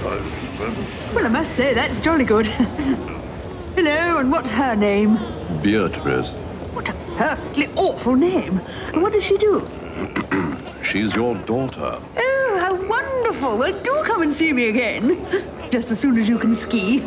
Well, I must say, that's jolly good. Hello, and what's her name? Beatrice. What a perfectly awful name. And what does she do? She's your daughter. Oh, how wonderful. Well, do come and see me again. Just as soon as you can ski.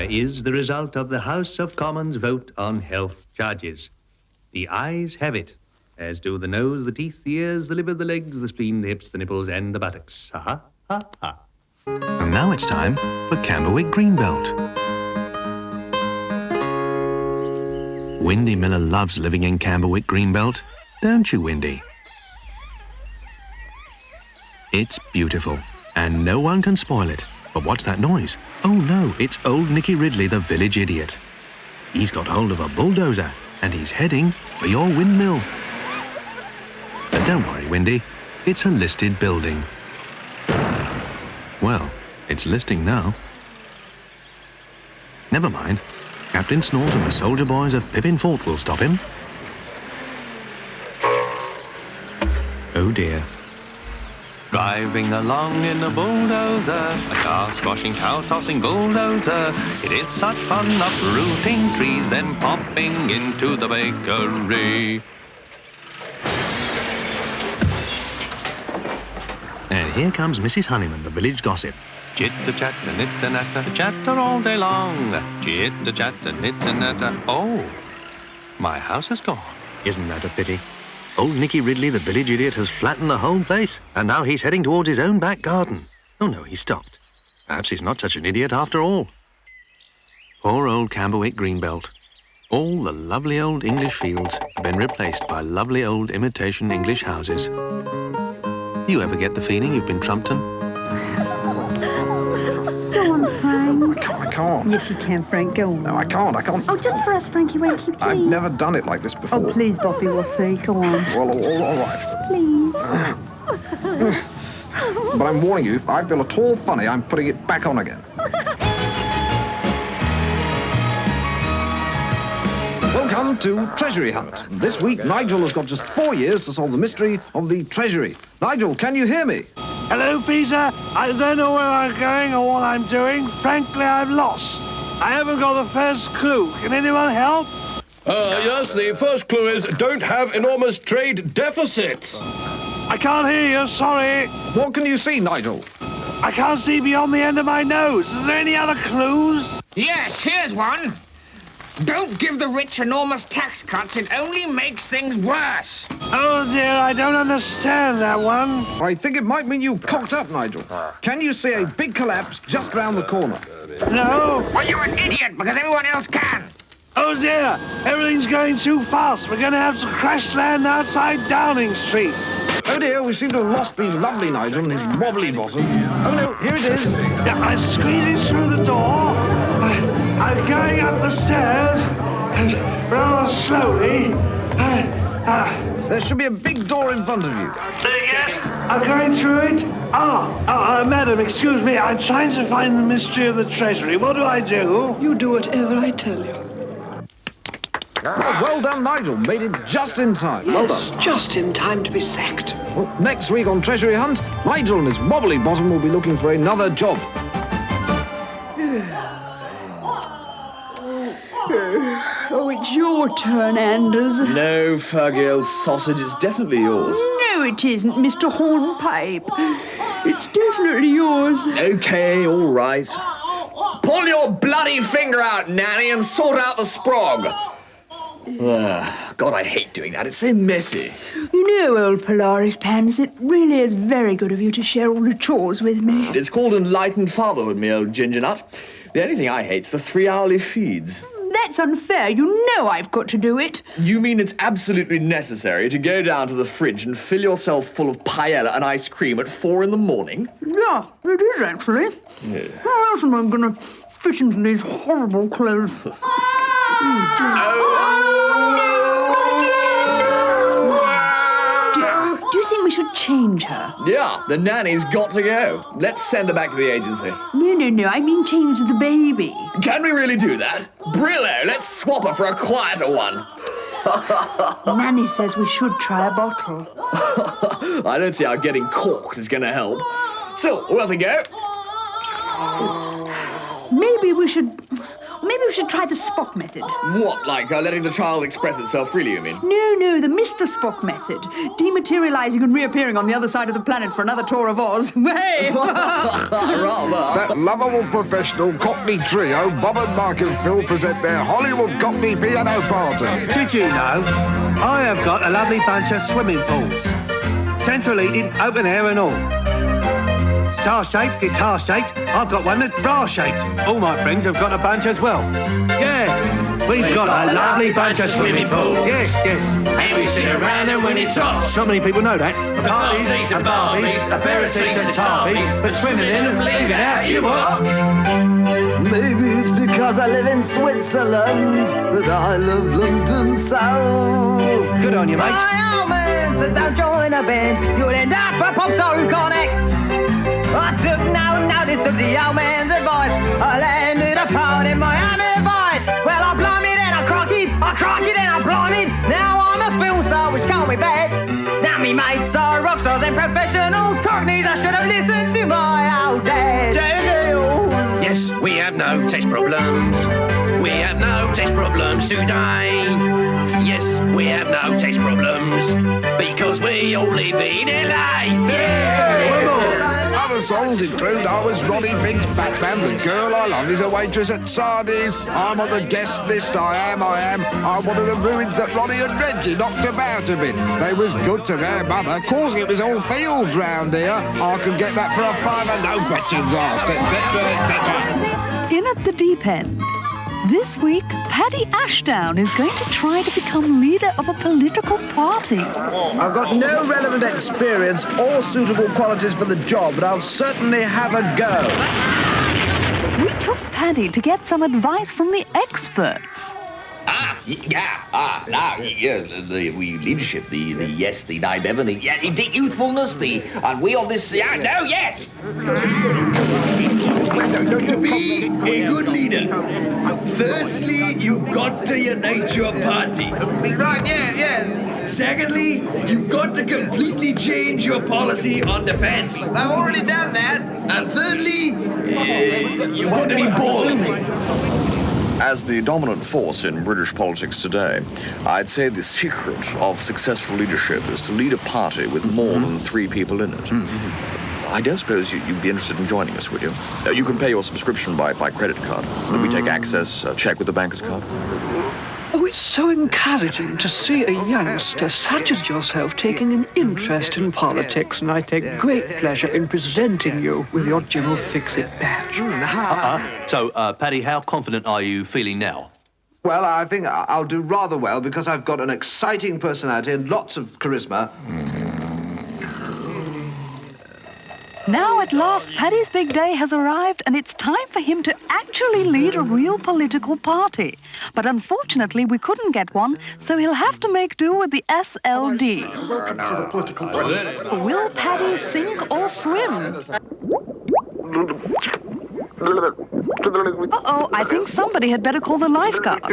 Is the result of the House of Commons vote on health charges. The ayes have it, as do the nose, the teeth, the ears, the liver, the legs, the spleen, the hips, the nipples, and the buttocks. Ha ha ha. And now it's time for Camberwick Greenbelt. Windy Miller loves living in Camberwick Greenbelt, don't you, Windy? It's beautiful, and no one can spoil it. But what's that noise? Oh no, it's old Nicky Ridley, the village idiot. He's got hold of a bulldozer, and he's heading for your windmill. But don't worry, Windy, it's a listed building. Well, it's listing now. Never mind. Captain Snort and the soldier boys of Pippin Fort will stop him. Oh dear. Driving along in a bulldozer, a car squashing, cow tossing bulldozer. It is such fun uprooting trees, then popping into the bakery. And here comes Mrs. Honeyman, the village gossip. Chitter-chatter, nitter-natter, chatter all day long. Chitter-chatter, nitter-natter. Oh, my house is gone. Isn't that a pity? Old Nicky Ridley, the village idiot, has flattened the whole place, and now he's heading towards his own back garden. Oh no, he stopped. Perhaps he's not such an idiot after all. Poor old Camberwick Greenbelt. All the lovely old English fields have been replaced by lovely old imitation English houses. Do you ever get the feeling you've been trumped on? Go on, Frank. I can't. Yes, you can, Frank. Go on. No, I can't. Oh, just for us, Frankie Wanky, please. I've never done it like this before. Oh, please, Boffy Waffy. Go on. Well, all right. Please. But I'm warning you, if I feel at all funny, I'm putting it back on again. Welcome to Treasury Hunt. This week, Nigel has got just 4 years to solve the mystery of the Treasury. Nigel, can you hear me? Hello, Peter. I don't know where I'm going or what I'm doing. Frankly, I'm lost. I haven't got the first clue. Can anyone help? Yes, the first clue is don't have enormous trade deficits. I can't hear you, sorry. What can you see, Nigel? I can't see beyond the end of my nose. Is there any other clues? Yes, here's one. Don't give the rich enormous tax cuts. It only makes things worse. Oh, dear, I don't understand that one. I think it might mean you cocked up, Nigel. Can you see a big collapse just round the corner? No. Well, you're an idiot because everyone else can. Oh, dear, everything's going too fast. We're going to have to crash land outside Downing Street. Oh, dear, we seem to have lost the lovely Nigel and his wobbly bottom. Oh, no, here it is. Yeah, I'm squeezing through the door. I'm going up the stairs, rather slowly. There should be a big door in front of you. Yes, I'm going through it. Madam, excuse me. I'm trying to find the mystery of the Treasury. What do I do? You do whatever I tell you. Oh, well done, Nigel. Made it just in time. Yes, well done. just in time to be sacked. Well, next week on Treasury Hunt, Nigel and his wobbly bottom will be looking for another job. Oh, it's your turn, Anders. No, Fergie, old sausage, it's definitely yours. No, it isn't, Mr. Hornpipe. It's definitely yours. OK, all right. Pull your bloody finger out, Nanny, and sort out the sprog. God, I hate doing that. It's so messy. You know, old Polaris Pants, it really is very good of you to share all the chores with me. It's called enlightened fatherhood, me old ginger nut. The only thing I hate's the 3 hourly feeds. that's unfair. You know I've got to do it. You mean it's absolutely necessary to go down to the fridge and fill yourself full of paella and ice cream at 4 in the morning? Yeah, it is actually. Yeah. How else am I going to fit into these horrible clothes? Do you think we should change her? Yeah, the nanny's got to go. Let's send her back to the agency. No, I mean change the baby. Can we really do that? Brillo, let's swap her for a quieter one. Nanny says we should try a bottle. I don't see how getting corked is going to help. Still, worth a go. Maybe we should try the Spock method. What, like letting the child express itself freely, you mean? No, the Mr. Spock method. Dematerializing and reappearing on the other side of the planet for another tour of Oz. Hey! Rather. That lovable professional Cockney trio, Bob and Mike and Phil, present their Hollywood Cockney piano party. Did you know? I have got a lovely bunch of swimming pools. Central heated, open air and all. Star-shaped, guitar-shaped, I've got one that's bra-shaped. All my friends have got a bunch as well. Yeah, we've got a lovely bunch of swimming pools. Yes. And we sit around and when it's hot. Not many people know that. Parties and barbies, aperitifs and tarbies, but swimming in and leaving out, you what? Maybe it's because I live in Switzerland that I love London so. Good on you, mate. By all means, don't join a band. You'll end up a pop star connect. I took no notice of the old man's advice. I landed a part in my own advice. Well, I blimey then I crocky then I blimey. Now I'm a film star, which can't be bad. Now me mates are rock stars and professional cockneys. I should have listened to my old dad. Yes, we have no taste problems. We have no taste problems today. Yes, we have no taste problems because we all live in LA. Yeah! Other songs include I Was Ronnie Big's Batman, The Girl I Love Is a Waitress at Sardi's, I'm on the guest list, I am. I'm one of the ruins that Ronnie and Reggie knocked about a bit. They was good to their mother, cause it was all fields round here. I can get that for a fiver, no questions asked, etc. In at the deep end. This week, Paddy Ashdown is going to try to become leader of a political party. I've got no relevant experience or suitable qualities for the job, but I'll certainly have a go. We took Paddy to get some advice from the experts. The leadership, the naive, the youthfulness, and we on this, yes. To be a good leader, firstly, you've got to unite your party. Right, yeah. Secondly, you've got to completely change your policy on defense. I've already done that. And thirdly, you've got to be bold. As the dominant force in British politics today, I'd say the secret of successful leadership is to lead a party with more than 3 people in it. I don't suppose you'd be interested in joining us, would you? You can pay your subscription by credit card. We take access, check with the banker's card. Oh, it's so encouraging to see a youngster such as yourself taking an interest in politics, and I take great pleasure in presenting you with your Jim will fix it badge. So, Paddy, how confident are you feeling now? Well, I think I'll do rather well because I've got an exciting personality and lots of charisma. Now, at last, Paddy's big day has arrived, and it's time for him to actually lead a real political party. But unfortunately, we couldn't get one, so he'll have to make do with the SLD. Welcome to the political party. Will Paddy sink or swim? Uh-oh, I think somebody had better call the lifeguard.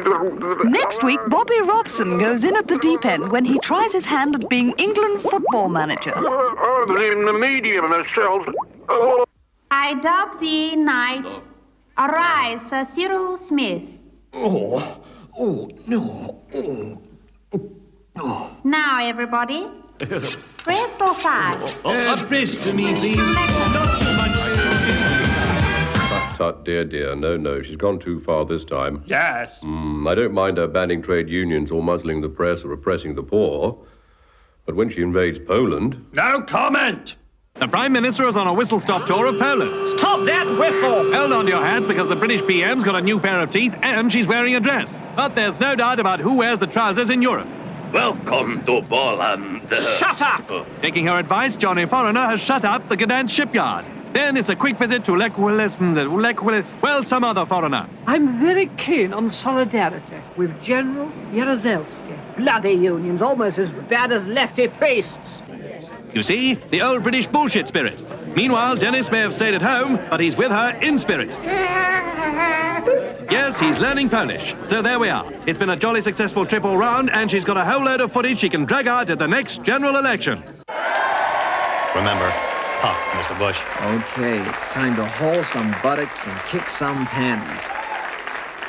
Next week, Bobby Robson goes in at the deep end when he tries his hand at being England football manager. In the medium themselves. I dub thee knight. Arise, Sir Cyril Smith. Now, everybody, rest or fight? Press to me, please. Not too much. Tut, dear. No. She's gone too far this time. Yes. I don't mind her banning trade unions or muzzling the press or oppressing the poor. But when she invades Poland... No comment! The Prime Minister is on a whistle-stop tour of Poland. Stop that whistle! Hold on to your hats because the British PM's got a new pair of teeth and she's wearing a dress. But there's no doubt about who wears the trousers in Europe. Welcome to Poland. Shut up! Taking her advice, Johnny Foreigner has shut up the Gdansk shipyard. Then it's a quick visit to some other foreigner. I'm very keen on solidarity with General Jaruzelski. Bloody unions, almost as bad as lefty priests. You see, the old British bullshit spirit. Meanwhile, Dennis may have stayed at home, but he's with her in spirit. Yes, he's learning Polish. So there we are. It's been a jolly successful trip all round, and she's got a whole load of footage she can drag out at the next general election. Remember, puff, Mr. Bush. Okay, it's time to haul some buttocks and kick some panties.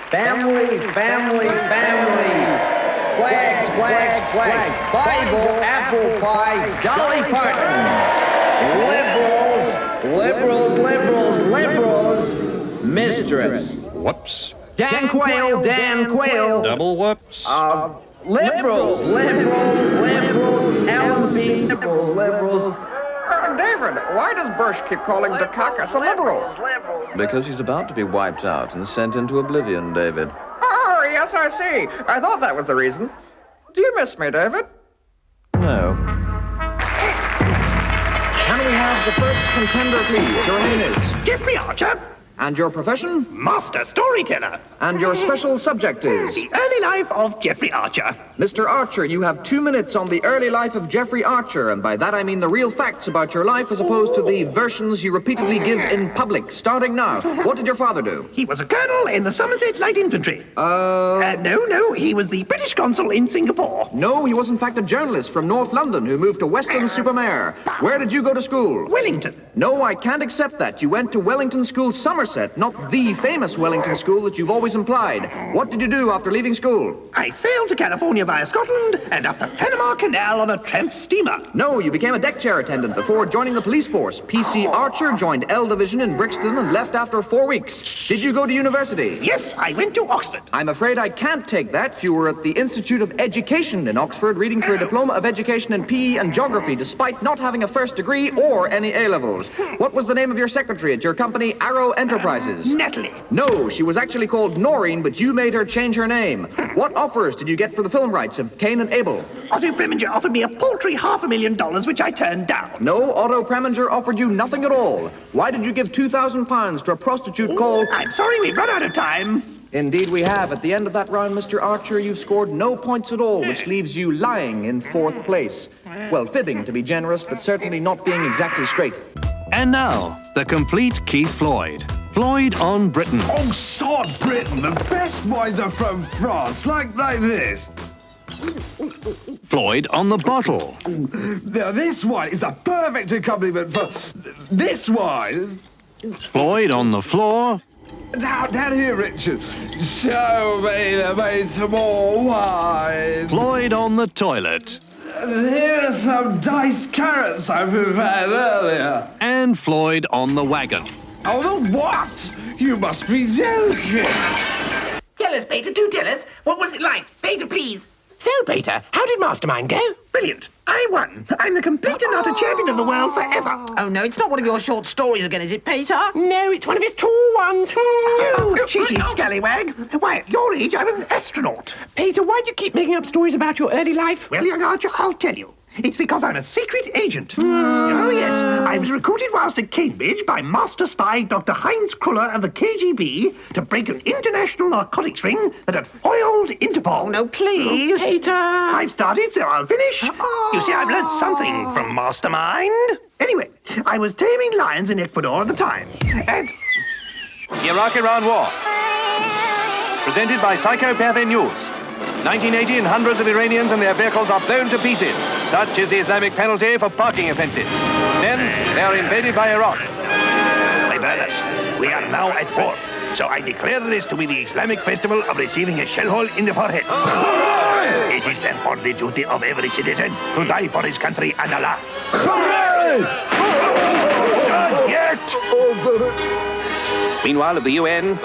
Family, family, family. Flags, flags, flags. Bible, apple pie, Dolly Parton. Liberals, liberals, liberals, liberals. Mistress. Whoops. Dan Quayle, Dan Quayle. Double whoops. Liberals, liberals, liberals. LB, liberals, liberals. David, why does Bush keep calling Dukakis a liberal? Because he's about to be wiped out and sent into oblivion, David. Oh, yes, I see. I thought that was the reason. Do you miss me, David? No. Can we have the first contender, please? Your name is? Jeffrey Archer. And your profession? Master storyteller. And your special subject is? The early life of Jeffrey Archer. Mr. Archer, you have 2 minutes on the early life of Jeffrey Archer, and by that I mean the real facts about your life as opposed to the versions you repeatedly give in public. Starting now. What did your father do? He was a colonel in the Somerset Light Infantry. No, he was the British consul in Singapore. No, he was in fact a journalist from North London who moved to Weston-super-Mare. Where did you go to school? Wellington. No, I can't accept that. You went to Wellington School, Somerset, not the famous Wellington School that you've always implied. What did you do after leaving school? I sailed to California via Scotland and up the Panama Canal on a tramp steamer. No, you became a deck chair attendant before joining the police force. PC Archer joined L Division in Brixton and left after 4 weeks. Did you go to university? Yes, I went to Oxford. I'm afraid I can't take that. You were at the Institute of Education in Oxford reading for a diploma of education in PE and geography despite not having a first degree or any A-levels. What was the name of your secretary at your company, Arrow Enterprises? Natalie. No, she was actually called Noreen, but you made her change her name. What offers did you get for the film rights of Caine and Abel? Otto Preminger offered me a paltry $500,000, which I turned down. No, Otto Preminger offered you nothing at all. Why did you give £2,000 to a prostitute called... I'm sorry, we've run out of time. Indeed we have. At the end of that round, Mr. Archer, you've scored no points at all, which leaves you lying in 4th place. Well, fibbing, to be generous, but certainly not being exactly straight. And now, the complete Keith Floyd. Floyd on Britain. Oh, sod Britain! The best wines are from France, like this. Floyd on the bottle. Now, this wine is the perfect accompaniment for this wine. Floyd on the floor. Down here, Richard. Show me some more wine. Floyd on the toilet. Here are some diced carrots I prepared earlier. And Floyd on the wagon. Oh, the what? You must be joking. Tell us, Peter, do tell us. What was it like? Peter, please. So, Peter, how did Mastermind go? Brilliant. I won. I'm the complete and utter champion of the world forever. Oh, no, it's not one of your short stories again, is it, Peter? No, it's one of his tall ones. You cheeky scallywag. Why, at your age, I was an astronaut. Peter, why do you keep making up stories about your early life? Well, young Archer, I'll tell you. It's because I'm a secret agent. Oh, yes. I was recruited whilst at Cambridge by master spy Dr. Heinz Kruller of the KGB to break an international narcotics ring that had foiled Interpol. Oh, no, please. Oh, Peter. I've started, so I'll finish. You see, I've learned something from Mastermind. Anyway, I was taming lions in Ecuador at the time, and... The Iraq-Iran War. Presented by Psychopathy News. 1980 and hundreds of Iranians and their vehicles are blown to pieces. Such is the Islamic penalty for parking offences. Then they are invaded by Iraq. My brothers, we are now at war. So I declare this to be the Islamic festival of receiving a shell hole in the forehead. It is therefore the duty of every citizen to die for his country and Allah. Not yet! Meanwhile, at the UN,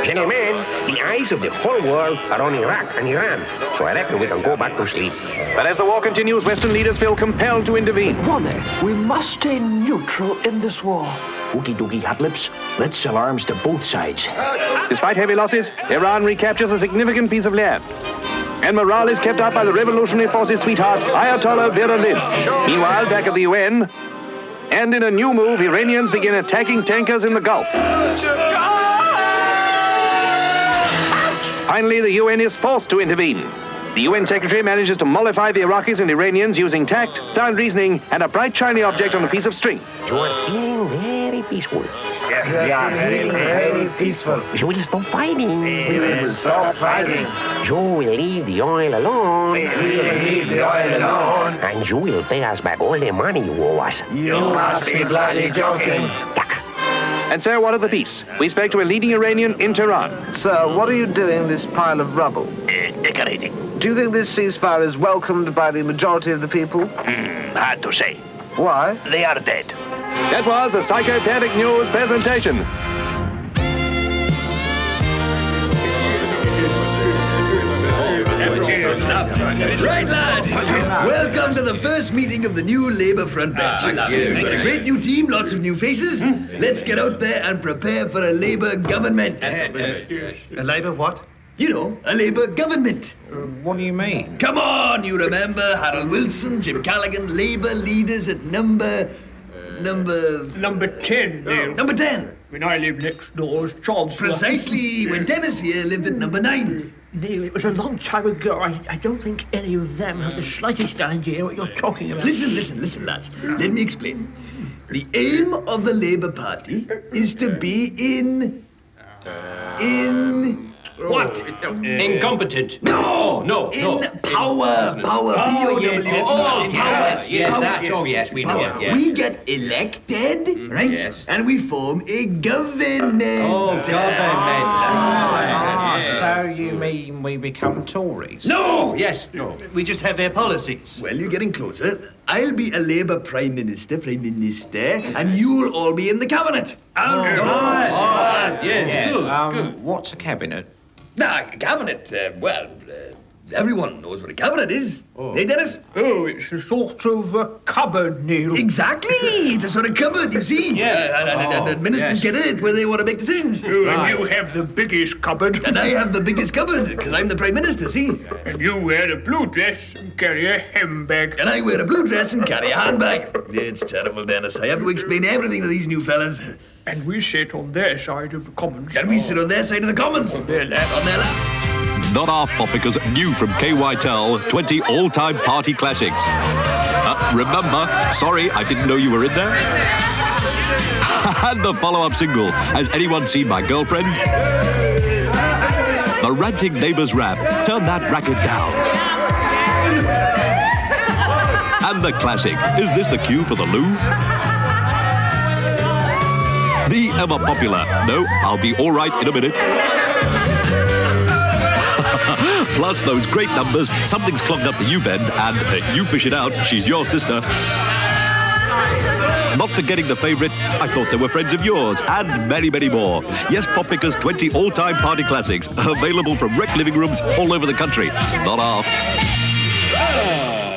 Gentlemen, the eyes of the whole world are on Iraq and Iran, so I reckon we can go back to sleep. But as the war continues, Western leaders feel compelled to intervene. Ronnie, we must stay neutral in this war. Ookie dookie hot lips, let's sell arms to both sides. Despite heavy losses, Iran recaptures a significant piece of land. And morale is kept up by the revolutionary forces' sweetheart, Ayatollah Vera Lynn. Meanwhile, back at the UN, and in a new move, Iranians begin attacking tankers in the Gulf. Finally, the UN is forced to intervene. The UN Secretary manages to mollify the Iraqis and Iranians using tact, sound reasoning, and a bright, shiny object on a piece of string. You're feeling very peaceful. Yeah, very peaceful. You will stop fighting. We will stop fighting. You will leave the oil alone. We will leave the oil alone. And you will pay us back all the money you owe us. You must be bloody joking. And so, what of the peace? We spoke to a leading Iranian in Tehran. Sir, what are you doing in this pile of rubble? Decorating. Do you think this ceasefire is welcomed by the majority of the people? Hard to say. Why? They are dead. That was a Psychopathic News presentation. Right, lads. Welcome to the first meeting of the new Labour front bench. A great new team, lots of new faces. Let's get out there and prepare for a Labour government. A Labour what? You know, a Labour government. What do you mean? Come on, you remember Harold Wilson, Jim Callaghan, Labour leaders at number 10, Neil. Number 10. When I lived next door as Chancellor. Precisely, when Dennis here lived at number 9. Neil, it was a long time ago. I don't think any of them have the slightest idea what you're talking about. Listen, lads. Let me explain. The aim of the Labour Party is to be in... What? Incompetent. No. In power. Power. P-O-W. Power. Yes, Power. that's... Oh, yes, we know it, yes. We get elected, right? Yes. And we form a government. Oh, government. So you mean we become Tories? No! Yes, no. We just have their policies. Well, you're getting closer. I'll be a Labour Prime Minister, and you'll all be in the Cabinet. Yes, good. What's a cabinet? Cabinet, everyone knows what a cabinet is. Hey, Dennis? Oh, it's a sort of a cupboard, Neil. Exactly! It's a sort of cupboard, you see. And ministers get in it when they want to make decisions. Oh, and you have the biggest cupboard. And I have the biggest cupboard, because I'm the Prime Minister, see? And you wear a blue dress and carry a handbag. And I wear a blue dress and carry a handbag. It's terrible, Dennis. I have to explain everything to these new fellas. And we sit on their side of the Commons. And we sit on their side of the Commons. On their left. On their left. Not our Popicas, new from KYTEL, 20 all-time party classics. Remember, sorry, I didn't know you were in there. And the follow-up single, Has Anyone Seen My Girlfriend? The ranting neighbours rap, Turn That Racket Down. And the classic, Is This the Cue for the Loo? The ever popular, No, I'll Be All Right in a Minute. Plus those great numbers, Something's Clogged Up the U-Bend, and You Fish It Out, She's Your Sister. Not forgetting the favourite, I Thought They Were Friends of Yours, and many, many more. Yes, Popicas 20 all-time party classics, available from rec living rooms all over the country. Not off.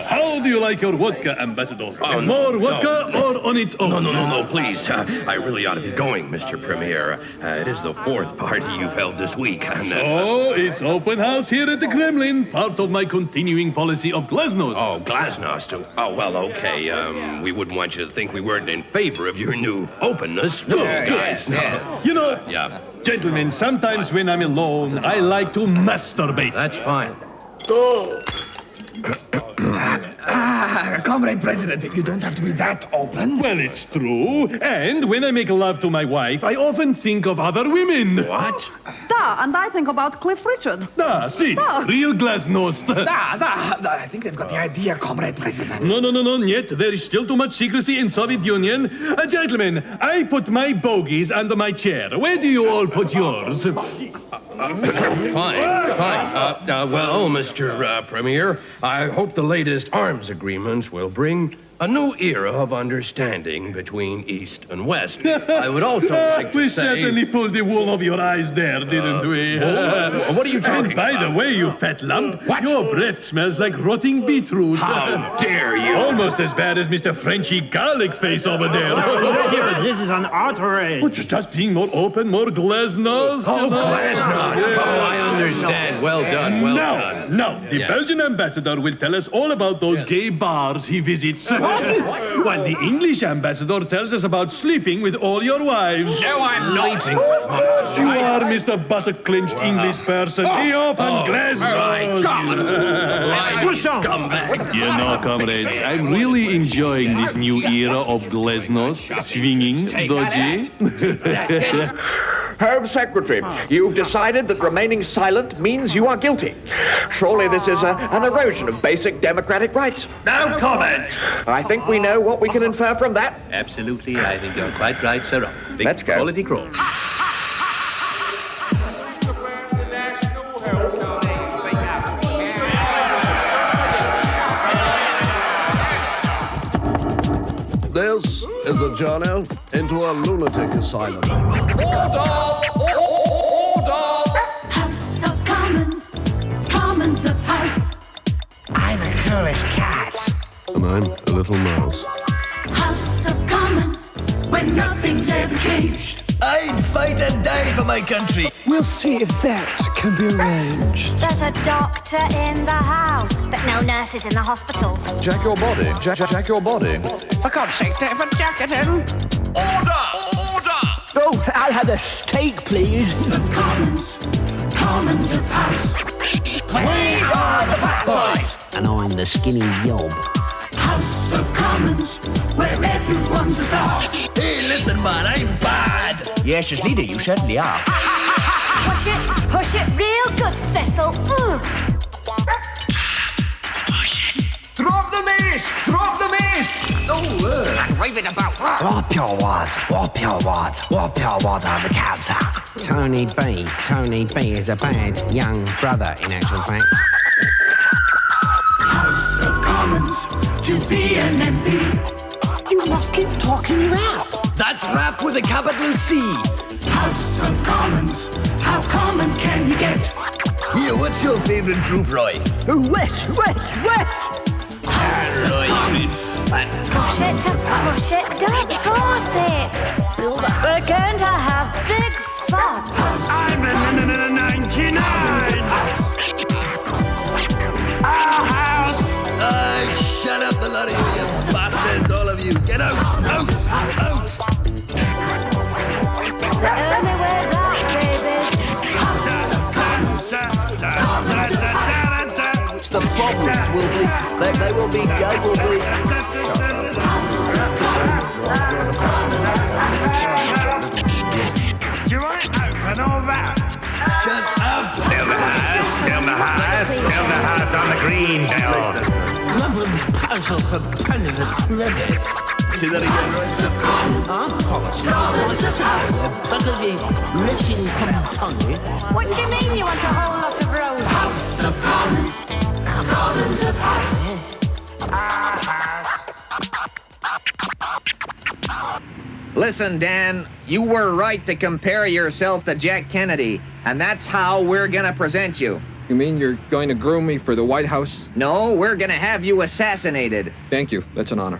How do you like your vodka, Ambassador? More vodka or on its own? No, please. I really ought to be going, Mr. Premier. It is the 4th party you've held this week. And, So, it's open house here at the Kremlin, part of my continuing policy of glasnost. Oh, glasnost. Oh, well, okay. We wouldn't want you to think we weren't in favor of your new openness. No, guys. Yes. You know, gentlemen, sometimes when I'm alone, I like to masturbate. That's fine. Oh. Comrade President, you don't have to be that open. Well, it's true. And when I make love to my wife, I often think of other women. What? Da, and I think about Cliff Richard. Da, see, real glasnost. I think they've got the idea, Comrade President. No, yet. There is still too much secrecy in Soviet Union. Gentlemen, I put my bogies under my chair. Where do you all put yours? Fine. Well, Mr. Premier, I hope the latest arms agreements will bring a new era of understanding between East and West. I would also like to we say... certainly pulled the wool over your eyes there, didn't we? What are you talking And by the way, you fat lump, your breath smells like rotting beetroot. How dare you? Almost as bad as Mr. Frenchy garlic face over there. This is an outrage. But just being more open, more glasnost. Oh, glasnost. Yeah. Oh, I understand. Well done, well done. Now, the Belgian ambassador will tell us all about those gay bars he visits. While the English ambassador tells us about sleeping with all your wives. No, I'm not. Yes, you are, Mr. Butter-clinched English person. The open glasnost. You know, comrades, I'm really enjoying this new era of glasnost, swinging, dodgy. Home Secretary, you've decided that remaining silent means you are guilty. Surely this is an erosion of basic democratic rights. No comment. I think we know what we can infer from that. Absolutely, I think you're quite right, sir. Big Let's go. quality crawl. This is a journey into a lunatic asylum. House of Commons, Commons of House. I'm the coolest cat. And I'm a little mouse. House of Commons, when nothing's ever changed. I'd fight and die for my country. We'll see if that can be arranged. There's a doctor in the house, but no nurses in the hospitals. Check your body. Check your body. For God's sake, have a jacket in. Order! Order! Oh, I'll have a steak, please. Of Commons, Commons of House. We are the fat boys. And I'm the skinny yob. House of Commons, where everyone's a star. Hey, listen, man, I'm bad. Yes, as leader, you certainly are. Push it real good, Cecil. Drop the mace! Drop the mace! Oh, wave it about. Whop your wads, whop your wads, whop your wads on the cancer. Tony B is a bad young brother, in actual fact. House of Commons, to be an MP. You must keep talking rap. That's rap with a capital C. House of Commons, how common can you get? Here, what's your favorite group, Roy? West. Roy, you fat. Push it, don't force it. We're going to have big fun. I'm in 99. Our house. Shut up, the lot of you bastards, all of you. Get out, out. The only way's out, babies. House of Commons, The problems will be, they will be, Do you want it open or wrapped? Shut up. Build the house on the green belt. Say that again, House of Commons, Commons of House. What do you mean you want a whole lot of roses? House of Commons, Commons of House. Listen, Dan, you were right to compare yourself to Jack Kennedy, and that's how we're gonna present you. You mean you're going to groom me for the White House? No, we're gonna have you assassinated. Thank you. That's an honor.